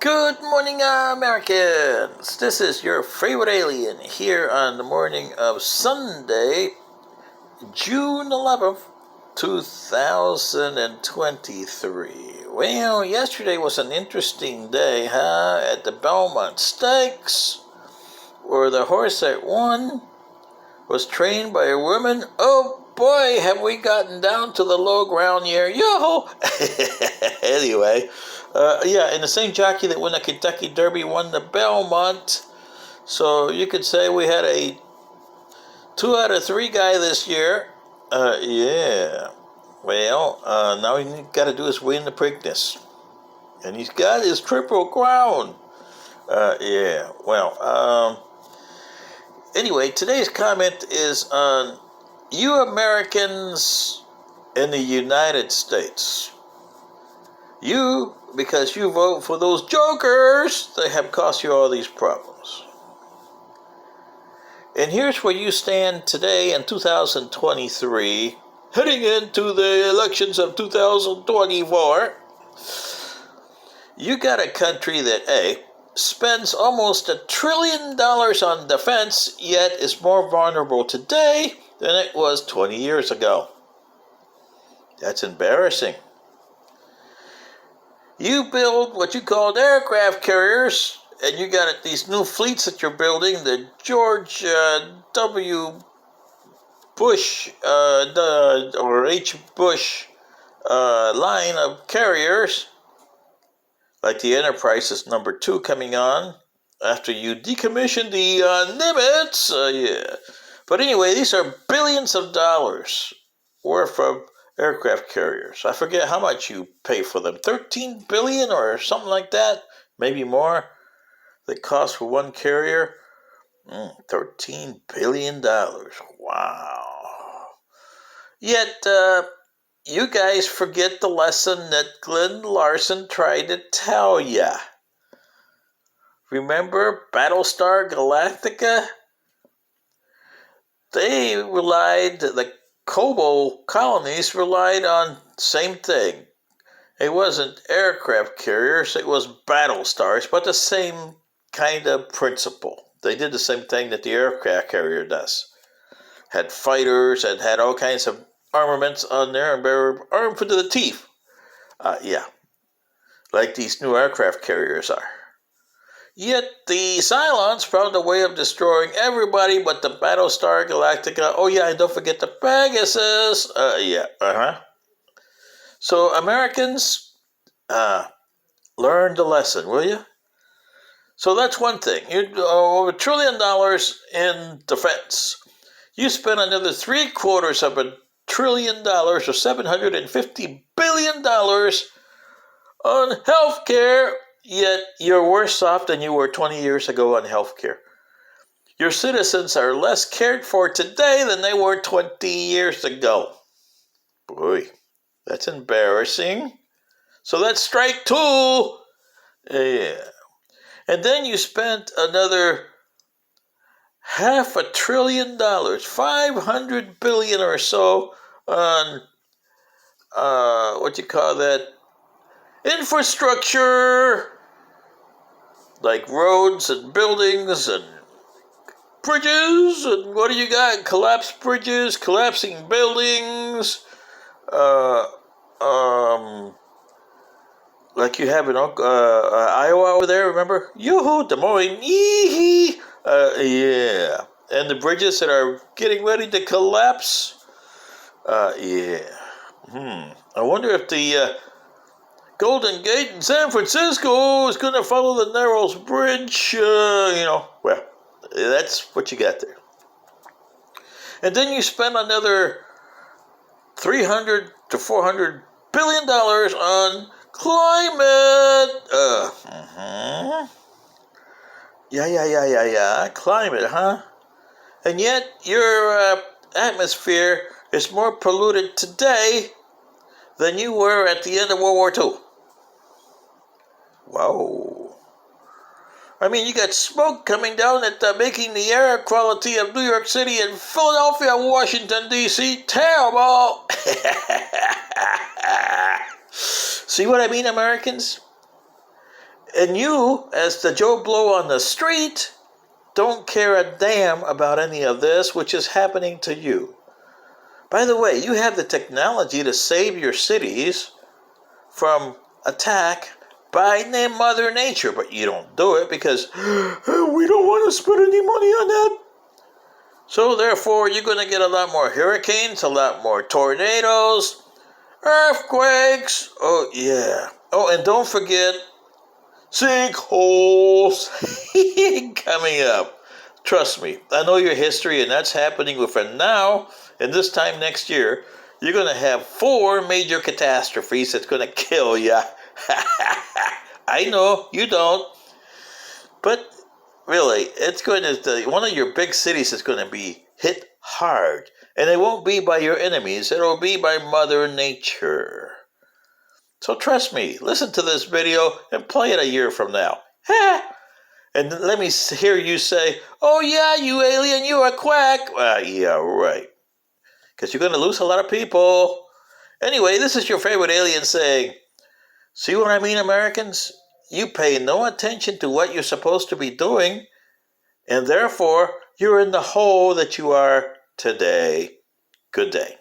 Good morning, Americans! This is your favorite alien here on the morning of Sunday, June 11th, 2023. Well, yesterday was an interesting day, at the Belmont Stakes, where the horse that won was trained by a woman. Oh boy, have we gotten down to the low ground here. Yo! Anyway, and the same jockey that won the Kentucky Derby won the Belmont. So you could say we had a 2 out of 3 guy this year. Well, now he got to do is win the Preakness. And he's got his Triple Crown. Anyway, today's comment is on you Americans in the United States. You, because you vote for those jokers that have caused you all these problems. And here's where you stand today in 2023, heading into the elections of 2024. You got a country that, spends almost $1 trillion on defense, yet is more vulnerable today than it was 20 years ago. That's embarrassing. You build what you called aircraft carriers, and you got these new fleets that you're building, the George W. Bush or H. Bush line of carriers, like the Enterprise is number 2 coming on after you decommission the Nimitz. But anyway, these are billions of dollars worth of aircraft carriers. I forget how much you pay for them. $13 billion or something like that, maybe more. The cost for one carrier, $13 billion. Wow. Yet, you guys forget the lesson that Glenn Larson tried to tell ya. Remember Battlestar Galactica? The Kobo colonies relied on the same thing. It wasn't aircraft carriers, it was battle stars, but the same kind of principle. They did the same thing that the aircraft carrier does. Had fighters and had all kinds of armaments on there, and they were armed to the teeth. Like these new aircraft carriers are. Yet the Cylons found a way of destroying everybody but the Battlestar Galactica. Oh yeah, and don't forget the Pegasus. So Americans, learn the lesson, will you? So that's one thing. You over $1 trillion in defense. You spend another $750 billion or $750 billion on healthcare. Yet you're worse off than you were 20 years ago on healthcare. Your citizens are less cared for today than they were 20 years ago. Boy, that's embarrassing. So that's strike 2. And then you spent another $500 billion, $500 billion or so on infrastructure, like roads and buildings and bridges. And what do you got? Collapsed bridges, collapsing buildings, like you have in Iowa over there, remember? Yoo-hoo, Des Moines, yee-hee. And the bridges that are getting ready to collapse. I wonder if the Golden Gate in San Francisco is going to follow the Narrows Bridge. Well, that's what you got there. And then you spend another $300 to $400 billion on climate. Climate, huh? And yet your atmosphere is more polluted today than you were at the end of World War II. Wow. I mean, you got smoke coming down that making the air quality of New York City and Philadelphia, Washington, D.C. terrible. See what I mean, Americans? And you, as the Joe Blow on the street, don't care a damn about any of this, which is happening to you. By the way, you have the technology to save your cities from attack by Mother Nature, but you don't do it because we don't want to spend any money on that. So therefore, you're going to get a lot more hurricanes, a lot more tornadoes, earthquakes. Oh, yeah. Oh, and don't forget sinkholes coming up. Trust me, I know your history, and that's happening within now and this time next year. You're going to have 4 major catastrophes that's going to kill you. I know, you don't. But really, it's going to, one of your big cities is going to be hit hard. And it won't be by your enemies, it'll be by Mother Nature. So trust me, listen to this video and play it a year from now. And let me hear you say, oh yeah, you alien, you a quack. Yeah, right. Because you're going to lose a lot of people. Anyway, this is your favorite alien saying, see what I mean, Americans? You pay no attention to what you're supposed to be doing, and therefore, you're in the hole that you are today. Good day.